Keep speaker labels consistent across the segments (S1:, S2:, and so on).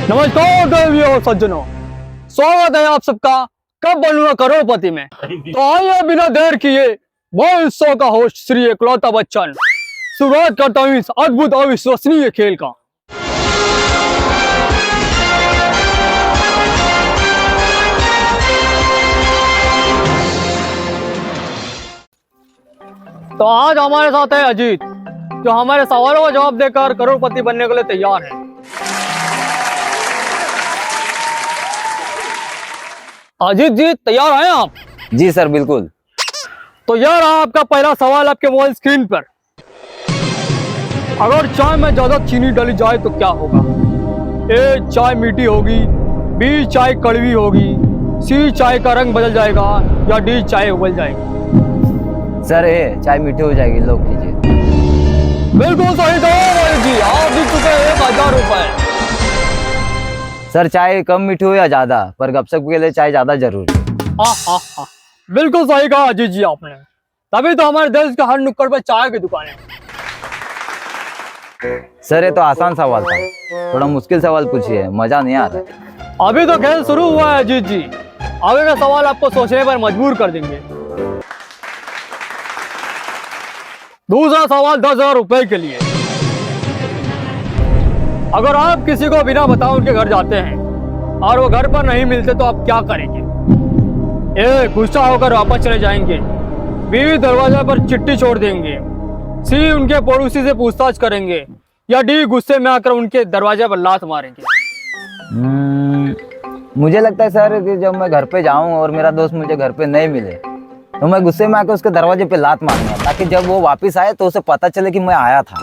S1: नमस्कार देवियों और सज्जनों, स्वागत है आप सबका कब बनूंगा करोड़पति में। तो आइए बिना देर किए मैं इस शो का होस्ट श्री एकलौता बच्चन शुरुआत करता हूँ इस अद्भुत अविश्वसनीय खेल का। तो आज हमारे साथ है अजीत, जो हमारे सवालों का जवाब देकर करोड़पति बनने के लिए तैयार है। अजीत जी तैयार हैं आप?
S2: जी सर बिल्कुल।
S1: तो यार आपका पहला सवाल आपके मोबाइल स्क्रीन पर। अगर चाय में ज्यादा चीनी डाली जाए तो क्या होगा? ए चाय मीठी होगी, बी चाय कड़वी होगी, सी चाय का रंग बदल जाएगा या डी चाय उबल जाएगी।
S2: सर ए चाय मीठी हो जाएगी, लोग कीजिए।
S1: बिल्कुल सही जवाब अजीत जी, आप जीत चुके हैं 1000 रुपए।
S2: सर चाय कम मीठी हो या ज्यादा, पर गपशप के लिए चाय ज्यादा जरूरी है।
S1: हाँ, बिल्कुल सही कहा अजीत जी आपने, तभी तो हमारे देश के हर नुक्कड़ पर चाय की दुकानें।
S2: सर ये तो आसान सवाल था, थोड़ा मुश्किल सवाल पूछिए, मजा नहीं आ रहा।
S1: अभी तो खेल शुरू हुआ है अजीत जी, आगे का सवाल आपको सोचने पर मजबूर कर देंगे। दूसरा सवाल 10,000 रुपए के लिए। अगर आप किसी को बिना बताए उनके घर जाते हैं और वो घर पर नहीं मिलते तो आप क्या करेंगे? ए गुस्सा होकर वापस चले जाएंगे, बी दरवाजा पर चिट्ठी छोड़ देंगे, सी उनके पड़ोसी से पूछताछ करेंगे या डी गुस्से में आकर उनके दरवाजे पर लात मारेंगे।
S2: मुझे लगता है सर कि जब मैं घर पे जाऊं और मेरा दोस्त मुझे घर पे नहीं मिले तो मैं गुस्से में आकर उसके दरवाजे पे लात मारूंगा, ताकि जब वो वापस आए तो उसे पता चले कि मैं आया था।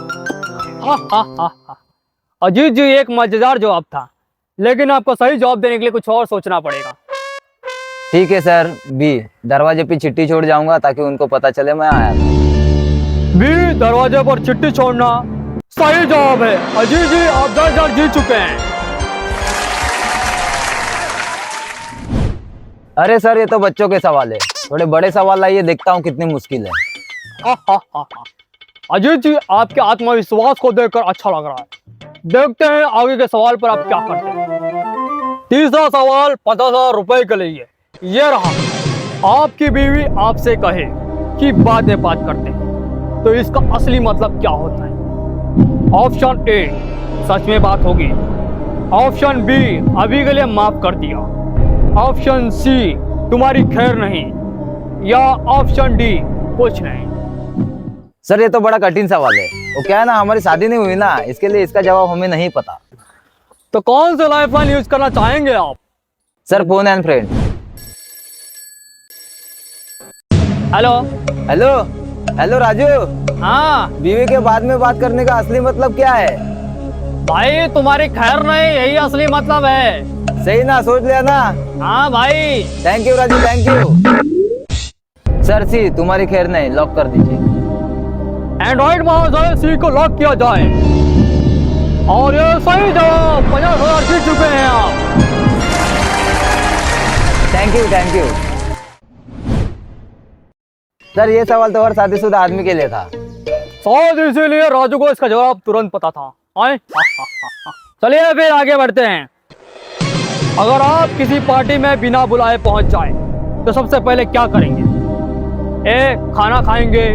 S1: अजीत जी एक मजेदार जवाब था, लेकिन आपको सही जवाब देने के लिए कुछ और सोचना पड़ेगा।
S2: ठीक है सर, बी दरवाजे पे चिट्ठी छोड़ जाऊंगा ताकि उनको पता चले मैं आया था।
S1: बी दरवाजे पर चिट्ठी छोड़ना सही जवाब है। अजीत जी आप 10,000 जीत चुके हैं।
S2: अरे सर ये तो बच्चों के सवाल है, थोड़े बड़े सवाल लाइए, देखता हूँ कितनी मुश्किल है।
S1: अजीत जी आपके आत्मविश्वास को देखकर अच्छा लग रहा है। देखते हैं आगे के सवाल पर आप क्या करते हैं। तीसरा सवाल 50,000 रुपए के लिए ये रहा। आपकी बीवी आपसे कहे कि बातें बात करते हैं तो इसका असली मतलब क्या होता है? ऑप्शन ए सच में बात होगी, ऑप्शन बी अभी के लिए माफ कर दिया, ऑप्शन सी तुम्हारी खैर नहीं, या ऑप्शन डी कुछ नहीं।
S2: सर ये तो बड़ा कठिन सवाल है, वो क्या है ना, हमारी शादी नहीं हुई ना, इसके लिए इसका जवाब हमें नहीं पता।
S1: तो कौन सा लाइफलाइन यूज करना चाहेंगे आप?
S2: Sir phone and friend.
S1: Hello
S2: hello hello Raju,
S1: हाँ
S2: बीवी के बाद में बात करने का असली मतलब क्या है?
S1: भाई तुम्हारी खैर नहीं, यही असली मतलब है।
S2: सही ना, सोच लिया ना?
S1: हाँ भाई।
S2: Thank you Raju, thank you. Sir सी तुम्हारी खैर नहीं, लॉक कर दीजिए।
S1: एंड्रॉइड महाशय सी को लॉक किया जाए और ये सही जवाब 50,000 जीत चुके हैं आप।
S2: Thank you thank you. Sir ये सवाल तो हर शादीशुदा आदमी के लिए था,
S1: शायद इसीलिए राजू को इसका जवाब तुरंत पता था। आए चलिए फिर आगे बढ़ते हैं। अगर आप किसी पार्टी में बिना बुलाए पहुंच जाए तो सबसे पहले क्या करेंगे? ए खाना खाएंगे,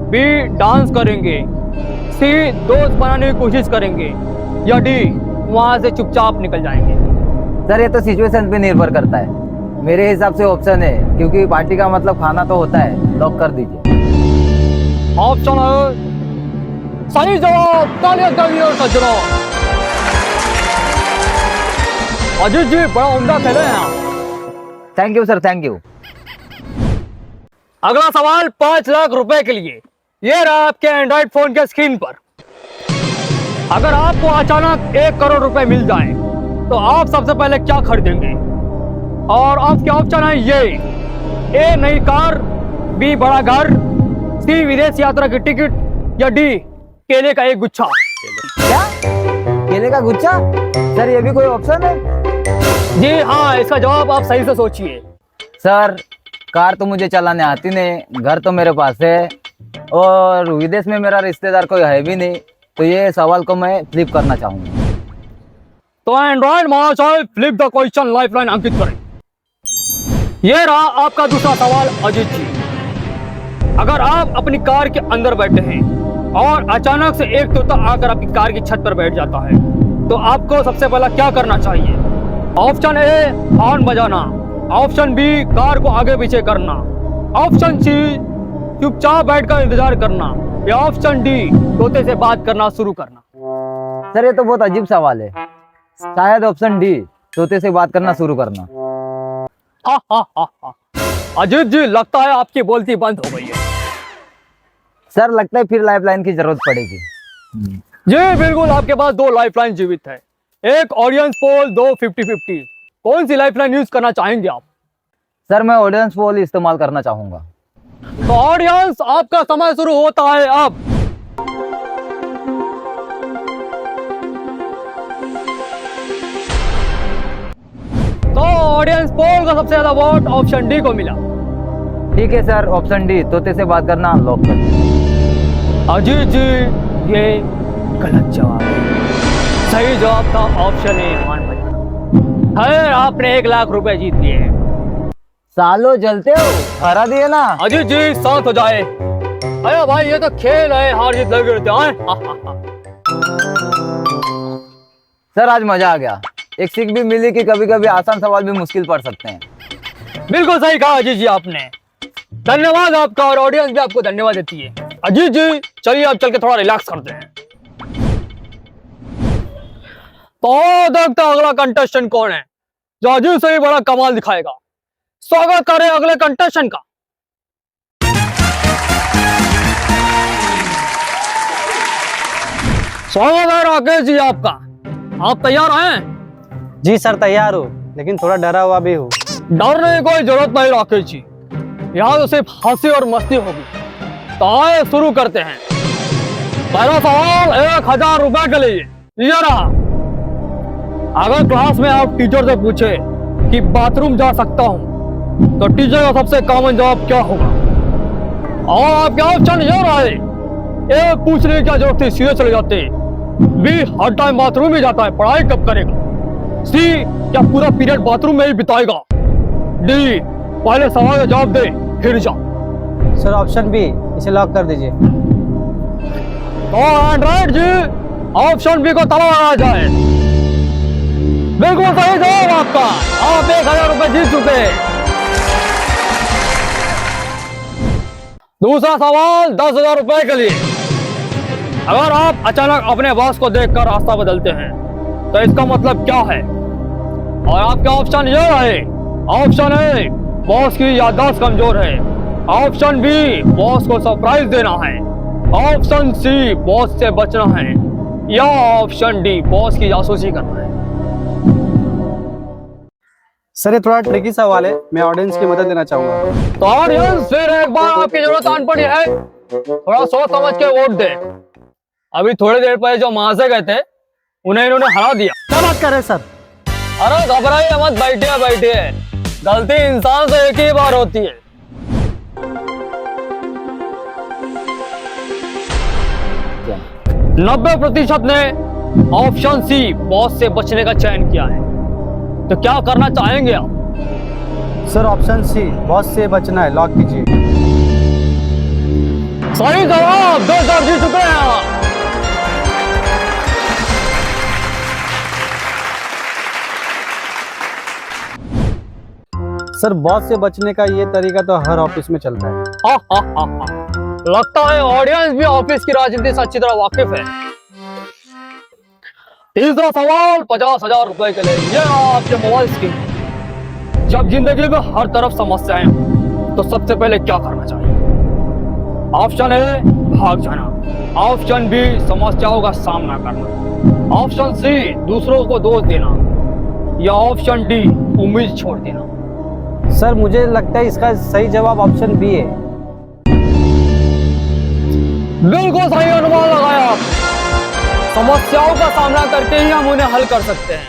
S1: बी डांस करेंगे, सी दोस्त बनाने की कोशिश करेंगे, या डी वहां से चुपचाप निकल जाएंगे।
S2: सर ये तो सिचुएशन पे निर्भर करता है, मेरे हिसाब से ऑप्शन है, क्योंकि पार्टी का मतलब खाना तो होता है। लॉक कर दीजिए।
S1: ऑप्शन है सही जवाब। तालियां दीजिए और सज्जनों, अजीत जी बड़ा उम्दा खेले हैं आप।
S2: Thank you sir, thank you.
S1: अगला सवाल 5 लाख रुपए के लिए ये रहा आपके एंड्रॉइड फोन के स्क्रीन पर। अगर आपको अचानक 1 करोड़ रुपए मिल जाए तो आप सबसे पहले क्या खरीदेंगे? और आपके ऑप्शन है ये: ए नई कार, बी बड़ा घर, सी विदेश यात्रा की टिकट, या डी केले का एक गुच्छा।
S2: क्या केले का गुच्छा? सर ये भी कोई ऑप्शन है?
S1: जी हाँ, इसका जवाब आप सही से सोचिए।
S2: सर कार तो मुझे चलाने आती नहीं, घर तो मेरे पास है, और विदेश में मेरा रिश्तेदार कोई है भी नहीं, तो ये सवाल को मैं फ्लिप करना चाहूंगा।
S1: तो एंड्रॉइड महाशय फ्लिप द क्वेश्चन लाइफलाइन अंकित करें। ये रहा आपका दूसरा सवाल अजीत जी। अगर आप अपनी कार के अंदर बैठे हैं और अचानक से एक तोता आकर आपकी कार की छत पर बैठ जाता है, तो आपको सबसे पहला क्या करना चाहिए? ऑप्शन ए हॉर्न बजाना, ऑप्शन बी कार को आगे पीछे करना, ऑप्शन सी चुपचाप बैठकर इंतजार करना, या ऑप्शन डी तोते से बात करना शुरू करना।
S2: सर ये तो बहुत अजीब सवाल है, शायद ऑप्शन डी, तोते से बात करना शुरू करना।
S1: हा हा हा हा। अजीत जी लगता है आपकी बोलती बंद हो गई है।
S2: सर लगता है फिर लाइफलाइन की जरूरत पड़ेगी।
S1: जी बिल्कुल, आपके पास दो लाइफलाइन जीवित है, एक ऑडियंस पोल, दो 50-50। कौन सी लाइफलाइन यूज करना चाहेंगे आप?
S2: सर मैं ऑडियंस पोल इस्तेमाल करना चाहूंगा।
S1: तो ऑडियंस आपका समय शुरू होता है अब। तो ऑडियंस पोल का सबसे ज्यादा वोट ऑप्शन डी को मिला।
S2: ठीक है सर, ऑप्शन डी, तोते से बात करना लॉक कर।
S1: अजीत जी ये गलत जवाब है। सही जवाब था ऑप्शन ए हॉर्न बजाना। है आपने 1 लाख रुपए जीत लिए हैं।
S2: सालो जलते हो, हरा दिए ना।
S1: अजीत जी शांत हो जाए। अरे भाई ये तो खेल है, हार जीत लगे रहते हैं।
S2: सर आज मजा आ गया, एक सीख भी मिली कि कभी कभी आसान सवाल भी मुश्किल पड़ सकते हैं।
S1: बिल्कुल सही कहा अजीत जी आपने। धन्यवाद आपका, और ऑडियंस भी आपको धन्यवाद देती है। अजीत जी चलिए अब चल के थोड़ा रिलैक्स करते हैं। तो देखते हैं अगला कंटेस्टेंट कौन है जो अजीत से ही बड़ा कमाल दिखाएगा। स्वागत करें अगले कंटेस्टेंट का। स्वागत है राकेश जी आपका। आप तैयार हैं?
S3: जी सर तैयार हो, लेकिन थोड़ा डरा हुआ भी हूँ।
S1: डरने की कोई जरूरत नहीं राकेश जी, यहाँ तो सिर्फ हंसी और मस्ती होगी। तो आइए शुरू करते हैं। पहला सवाल 1000 रुपए के लिए, ये रहा। अगर क्लास में आप टीचर से पूछे कि बाथरूम जा सकता हूँ, तो टीचर का सबसे कॉमन जवाब क्या होगा? और आपके ऑप्शन ये रहे। ए पूछने की क्या जरूरत थी, सीधे चले जाते। बी हर टाइम बाथरूम ही जाता है, पढ़ाई कब करेगा? सी क्या पूरा पीरियड बाथरूम में ही बिताएगा? डी पहले सवाल का जवाब दे फिर जा।
S3: सर ऑप्शन बी, इसे लॉक कर दीजिए।
S1: तो एंड्रॉइड जी ऑप्शन बी को ताला लगाया जाए। बिल्कुल सही जवाब आपका, आप 1000 रुपए जीत चुके हैं। दूसरा सवाल 10,000 रुपए के लिए। अगर आप अचानक अपने बॉस को देखकर रास्ता बदलते हैं, तो इसका मतलब क्या है? और आपके ऑप्शन ये रहे। ऑप्शन ए बॉस की याददाश्त कमजोर है, ऑप्शन बी बॉस को सरप्राइज देना है, ऑप्शन सी बॉस से बचना है, या ऑप्शन डी बॉस की जासूसी करना है।
S3: सर ये थोड़ा ट्रिकी सवाल है, मैं ऑडियंस की मदद लेना चाहूंगा।
S1: तो ऑडियंस फिर एक बार आपकी जरूरत आन पड़ी है, थोड़ा सोच समझ के वोट दे। अभी थोड़ी देर पहले जो महाशय गए थे, उन्हें इन्होंने हरा दिया।
S3: क्या बात कर रहे हैं सर?
S1: अरे घबराइए मत, बैठिए बैठिए। गलती इंसान से एक ही बार होती है।
S2: क्या?
S1: 90% ने ऑप्शन सी बॉस से बचने का चयन किया है। तो क्या करना चाहेंगे आप?
S3: सर ऑप्शन सी, बॉस से बचना है, लॉक कीजिए।
S1: सही जवाब, 2,000 जीत चुके हैं आप।
S3: सर बॉस से बचने का ये तरीका तो हर ऑफिस में चलता है।
S1: लगता है ऑडियंस भी ऑफिस की राजनीति से अच्छी तरह वाकिफ है। तीसरा सवाल 50,000 रुपए के लिए, ये आपके मोबाइल स्क्रीन। जब जिंदगी में हर तरफ समस्याएं हो, तो सबसे पहले क्या करना चाहिए? ऑप्शन ए भाग जाना, ऑप्शन बी समस्याओं का सामना करना, ऑप्शन सी दूसरों को दोष देना, या ऑप्शन डी उम्मीद छोड़ देना।
S3: सर मुझे लगता है इसका सही जवाब ऑप्शन बी है।
S1: बिल्कुल सही अनुमान लगाया आप। समस्याओं का सामना करके ही हम उन्हें हल कर सकते हैं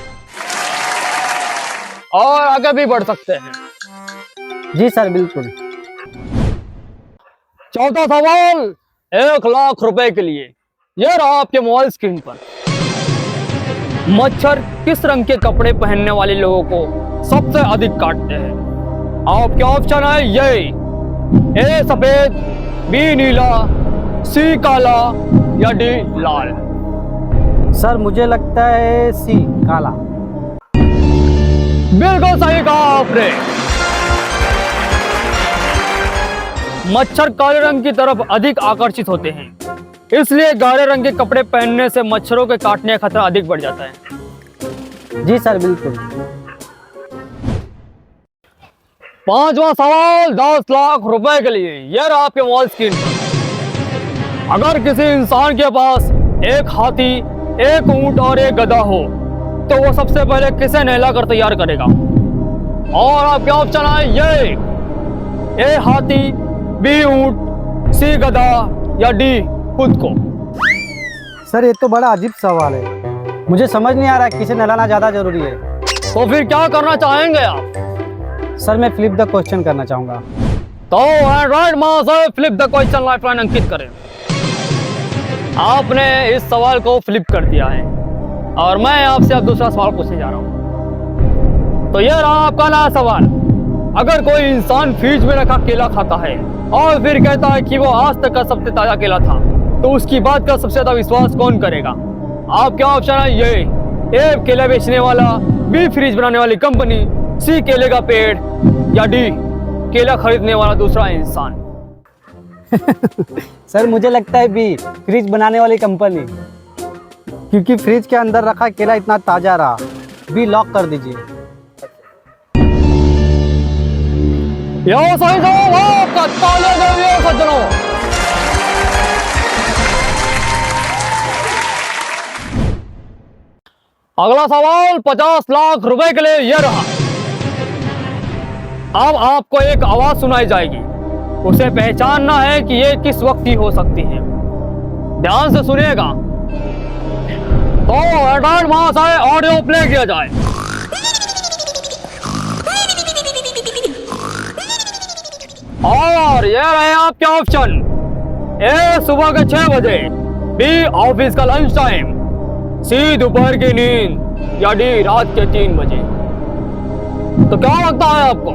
S1: और आगे भी बढ़ सकते हैं।
S3: जी सर बिल्कुल।
S1: चौथा सवाल 1 लाख रुपए के लिए, यह रहा आपके मोबाइल स्क्रीन पर। मच्छर किस रंग के कपड़े पहनने वाले लोगों को सबसे अधिक काटते हैं? आपके ऑप्शन है ये ए सफेद, बी नीला, सी काला या डी लाल।
S3: सर मुझे लगता है सी काला।
S1: बिल्कुल सही कहा आपने। मच्छर काले रंग की तरफ अधिक आकर्षित होते हैं, इसलिए गाढ़े रंग के कपड़े पहनने से मच्छरों के काटने का खतरा अधिक बढ़ जाता है।
S3: जी सर बिल्कुल।
S1: पांचवा सवाल 10 लाख रुपए के लिए। यह रहा आपके मोबाइल स्क्रीन पर। अगर किसी इंसान के पास एक हाथी, एक ऊंट और एक गधा हो तो वो सबसे पहले किसे नहलाकर तैयार करेगा? और आपके ऑप्शन है ए हाथी, बी ऊंट, सी गधा या डी खुद को।
S3: सर ये तो बड़ा अजीब सवाल है, मुझे समझ नहीं आ रहा है किसे नहलाना ज्यादा जरूरी है।
S1: तो फिर क्या करना चाहेंगे आप?
S3: सर मैं फ्लिप द क्वेश्चन करना चाहूंगा।
S1: तो एंड्रॉइड माउस से फ्लिप द क्वेश्चन लाइफलाइन अंकित करें। आपने इस सवाल को फ्लिप कर दिया है और मैं आपसे अब दूसरा सवाल पूछने जा रहा हूं। तो यह रहा आपका नया सवाल। अगर कोई इंसान फ्रिज में रखा केला खाता है और फिर कहता है कि वो आज तक का सबसे ताजा केला था, तो उसकी बात का सबसे ज्यादा विश्वास कौन करेगा? आपके ऑप्शन है ए केला बेचने वाला, बी फ्रिज बनाने वाली कंपनी, सी केले का पेड़ या डी केला खरीदने वाला दूसरा इंसान।
S3: सर मुझे लगता है बी फ्रिज बनाने वाली कंपनी, क्योंकि फ्रिज के अंदर रखा केला इतना ताजा रहा। बी लॉक कर दीजिए।
S1: यह सही जवाब आपका। तालियां दीजिए सज्जनों। अगला सवाल 50 लाख रुपए के लिए यह रहा। अब आपको एक आवाज सुनाई जाएगी, उसे पहचानना है कि ये किस वक्त की हो सकती है। ध्यान से सुनिएगा। तो एंड्रॉइड माउस है, ऑडियो प्ले किया जाए। और ये रहे आपके ऑप्शन। ए सुबह के 6 बजे, बी ऑफिस का लंच टाइम, सी दोपहर की नींद या डी रात के 3 बजे। तो क्या लगता है आपको,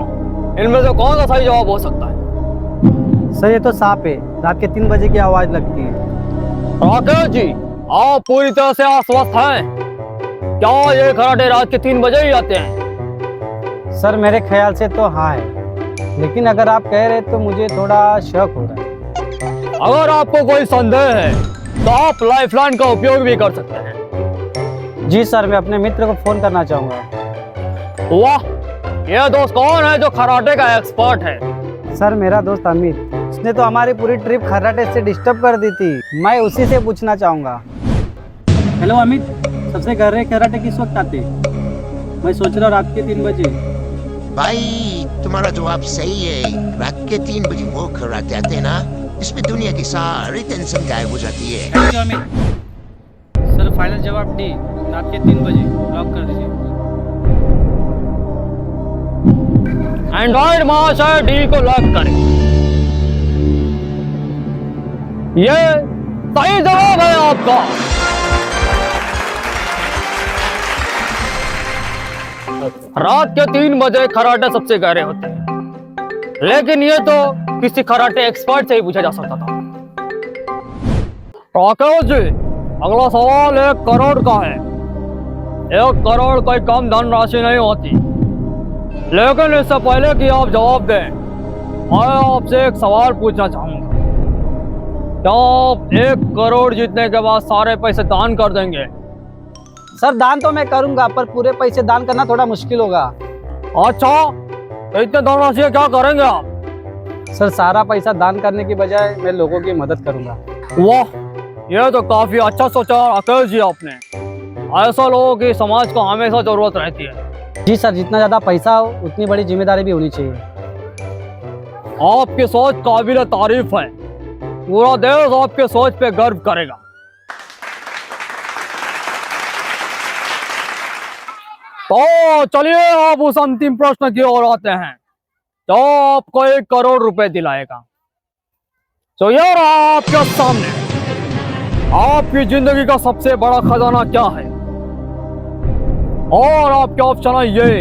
S1: इनमें से कौन सा सही जवाब हो सकता है?
S3: सर ये तो सांप है, रात के 3 बजे की आवाज लगती है।
S1: राकेश जी, आप पूरी तरह से आश्वस्त हैं? क्या ये कराटे रात के 3 बजे ही आते हैं?
S3: सर मेरे ख्याल से तो हाँ है, लेकिन अगर आप कह रहे तो मुझे थोड़ा शक हो रहा है।
S1: अगर आपको कोई संदेह है तो आप लाइफलाइन का उपयोग भी कर सकते हैं।
S3: जी सर, मैं अपने मित्र को फोन करना चाहूँगा।
S1: वाह, यह दोस्त कौन है जो कराटे का एक्सपर्ट है?
S3: सर मेरा दोस्त अमित, उसने तो हमारी पूरी ट्रिप कराटे से डिस्टर्ब कर दी थी। मैं उसी से पूछना चाहूँगा। हेलो अमित, सबसे कह रहे कराटे किस वक्त आते? मैं सोच रहा हूँ रात के 3 बजे।
S4: भाई तुम्हारा जवाब सही है। रात के 3 बजे वो कराटे आते हैं ना, इसमें दुनिया की सारी टेंशन गायब हो जाती है।
S3: Thank you Amit. Sir final जवाब डी, रात के 3 बजे लॉक कर दीजिए।
S1: एंड्रॉइड माउस है, डी को लॉक करें। ये सही जवाब है आपका। रात के 3 बजे कराटे सबसे गहरे होते हैं, लेकिन ये तो किसी कराटे एक्सपर्ट से ही पूछा जा सकता था। राकेश जी, अगला सवाल 1 करोड़ का है। 1 करोड़ कोई कम धनराशि नहीं होती, लेकिन इससे पहले कि आप जवाब दें, मैं आपसे एक सवाल पूछना चाहूंगा। क्या आप 1 करोड़ जीतने के बाद सारे पैसे दान कर देंगे?
S3: सर दान तो मैं करूंगा, पर पूरे पैसे दान करना थोड़ा मुश्किल होगा।
S1: अच्छा, तो इतने धनराशि क्या करेंगे आप?
S3: सर सारा पैसा दान करने की बजाय मैं लोगों की मदद करूंगा।
S1: वाह, यह तो काफी अच्छा सोचा राकेश जी आपने। ऐसा लोगों की समाज को हमेशा जरूरत रहती है।
S3: जी सर, जितना ज्यादा पैसा हो उतनी बड़ी जिम्मेदारी भी होनी चाहिए।
S1: आपकी सोच काबिल तारीफ है। पूरा देश आपके सोच पे गर्व करेगा। तो चलिए अब उस अंतिम प्रश्न की ओर आते हैं, जो आपको 1 करोड़ रुपए दिलाएगा। तो यह रहा आपके सामने। आपकी जिंदगी का सबसे बड़ा खजाना क्या है? और आपके ऑप्शन है ये,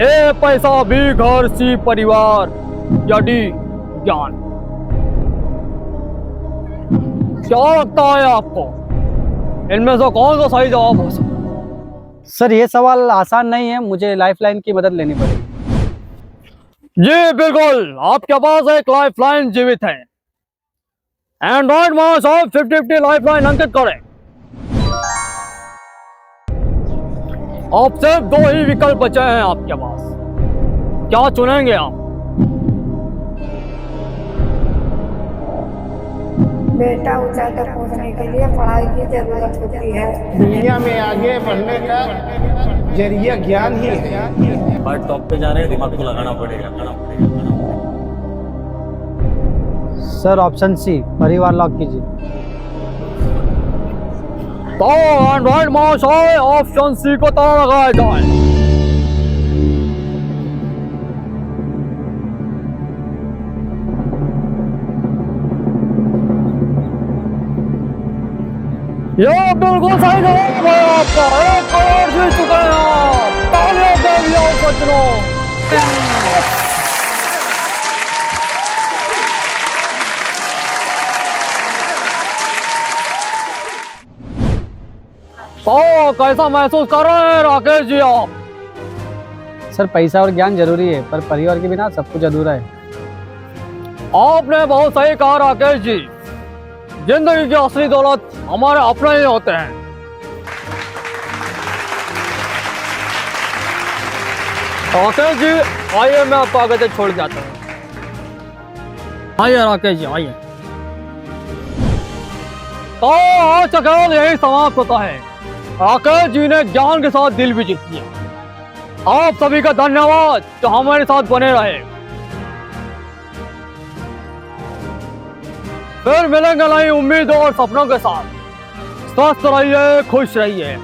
S1: ए पैसा बी घर सी परिवार या डी ज्ञान। क्या लगता है आपको इनमें से कौन सा सही जवाब हो सकता है?
S3: सर ये सवाल आसान नहीं है, मुझे लाइफलाइन की मदद लेनी पड़ेगी।
S1: जी बिल्कुल, आपके पास एक लाइफ लाइन जीवित है। एंड्रॉइड माउस आप 50-50 लाइफ लाइन अंकित करें। आप सिर्फ 2 ही विकल्प बचे हैं आपके पास, क्या चुनेंगे आप?
S5: बेटा ऊंचाई तक पहुंचने के लिए पढ़ाई की जरूरत होती है।
S6: दुनिया में आगे बढ़ने का जरिया ज्ञान ही है।
S7: पर टॉप पे जा रहे हैं, दिमाग को लगाना पड़ेगा।
S3: सर ऑप्शन सी परिवार लॉक कीजिए।
S1: तो एंड्रॉइड माउस है, ऑप्शन सी को ताला लगाया जाए। ये बिल्कुल सही जवाब है आपका, 1 करोड़ जीत चुके हैं आप। तालियां दे दिया बच्चों। तो कैसा महसूस कर रहे हैं राकेश जी आप?
S3: सर पैसा और ज्ञान जरूरी है, पर परिवार के बिना सब कुछ अधूरा है।
S1: आपने बहुत सही कहा राकेश जी, जिंदगी की असली दौलत हमारे अपने ही होते हैं। राकेश जी आइए, मैं आपको आगे से छोड़ जाता हूँ। आइए राकेश जी आइए। तो आज का खेल यही समाप्त होता है। राकेश जी ने ज्ञान के साथ दिल भी जीत लिया। आप सभी का धन्यवाद जो हमारे साथ बने रहे। फिर मिलेंगे नई उम्मीद और सपनों के साथ। स्वस्थ रहिए, खुश रहिए।